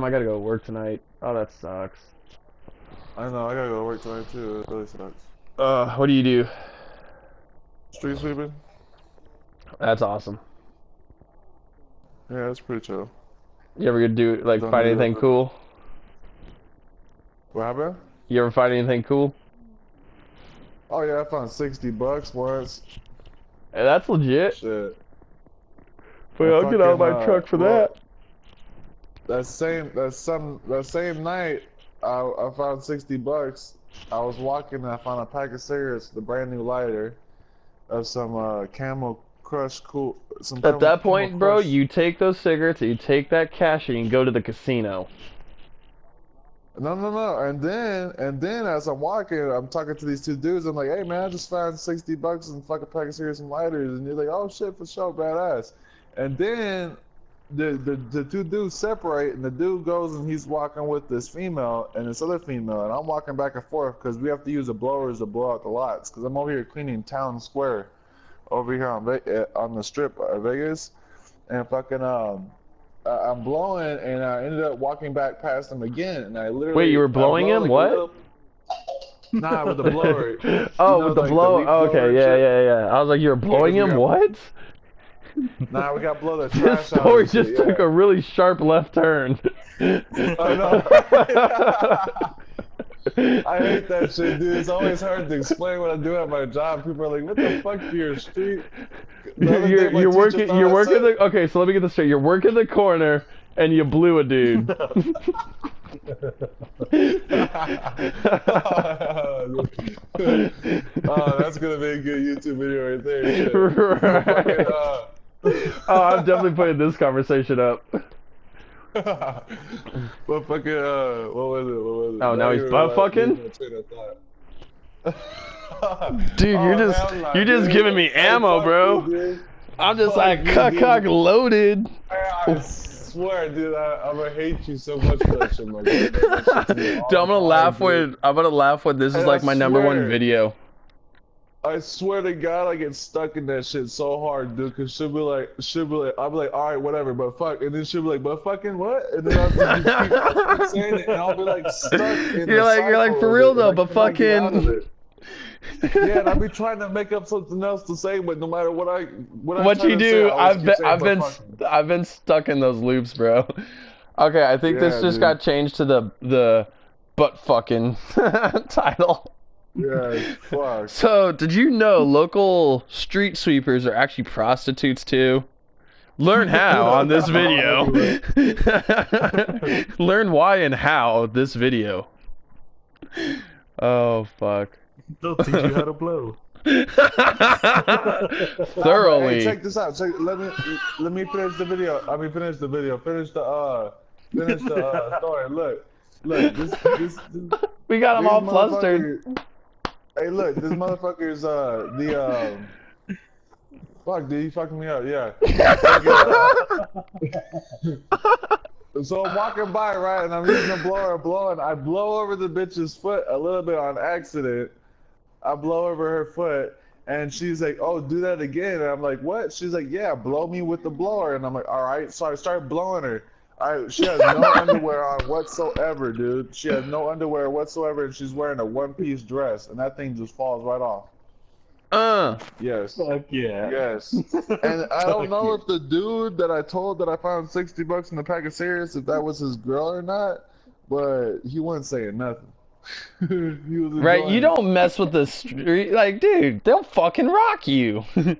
I gotta go to work tonight. Oh, that sucks. I know, I gotta go to work tonight too. It really sucks. What do you do? Street sweeping? That's awesome. Yeah, it's pretty chill. You ever do like Don't find do anything that. cool? What happened? You ever find anything cool? Oh yeah, I found $60 once. Hey, that's legit. Shit. But I'll get out of my truck for that. That same night, I found $60. I was walking and I found a pack of cigarettes, the brand new lighter, of some Camel Crush cool. At that point, Camel bro, Crush. you take those cigarettes, you take that cash, and you go to the casino. No. And then as I'm walking, I'm talking to these two dudes. I'm like, hey man, I just found $60 and fucking pack of cigarettes and lighters. And you're like, oh shit, for sure, badass. And then the two dudes separate, and the dude goes and he's walking with this female and this other female, and I'm walking back and forth because we have to use the blowers to blow out the lots. Because I'm over here cleaning town square, over here on the strip of Vegas, and fucking I'm blowing, and I ended up walking back past him again, and I literally. Wait, you were blowing him? Like what? Nah, with the blower. Oh, with the like blow. leaf Oh, okay, blower yeah. I was like, you were blowing him? What? Nah, we got to blow the This trash out. story of shit, just took a really sharp left turn. I know. I hate that shit, dude. It's always hard to explain what I do at my job. People are like, "What the fuck do your street?" You're working. Okay, so let me get this straight. You're working the corner, and you blew a dude. Oh, that's gonna be a good YouTube video right there. Shit. Right. Oh, I'm definitely putting this conversation up. But fucking, what was it? Oh, now he's butt fucking? Dude, you're just giving me ammo, bro. I'm just like cuck loaded. I swear, dude, I'm gonna hate you so much for that shit, my god. Dude, I'm gonna laugh when this is like my #1 video. I swear to God, I get stuck in that shit so hard, dude. Cause she'll be like, I'll be like, all right, whatever, but fuck, and then she'll be like, but fucking what? And then I'll just keep saying it, and I'll be like stuck in You're like for real though, but fucking. Yeah, and I'll be trying to make up something else to say, but no matter what you do, I've been stuck in those loops, bro. Okay, I think this just got changed to the butt fucking title. Yeah, fuck. So, did you know local street sweepers are actually prostitutes too? Learn how on this video. Learn why and how this video. Oh, fuck. They'll teach you how to blow. Thoroughly. Hey, check this out. Let me finish the video. Finish the story. Look. This we got them all flustered. Hey, look, this motherfucker's fuck, dude, you fucking me up, yeah. So I'm walking by, right, and I'm using the blower, blowing. I blow over the bitch's foot a little bit on accident. I blow over her foot, and she's like, "Oh, do that again." And I'm like, "What?" She's like, "Yeah, blow me with the blower." And I'm like, "All right." So I start blowing her. She has no underwear on whatsoever, dude. She has no underwear whatsoever, and she's wearing a one-piece dress, and that thing just falls right off. Yes. Fuck yeah. Yes. And I don't know if the dude that I told that I found $60 in the pack of cigarettes, if that was his girl or not, but he wasn't saying nothing. He was right, you don't mess with the street, like, dude, they'll fucking rock you. Yeah,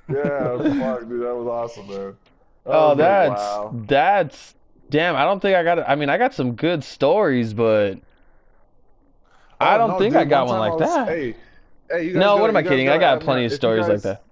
fuck, dude, that was awesome, man. Oh, wow. that's, damn, I don't think I got it. I mean, I got some good stories, but I don't think I got one like that. Hey, you guys no, what am I you guys kidding? I gotta got admit, plenty of if you stories like guys- that.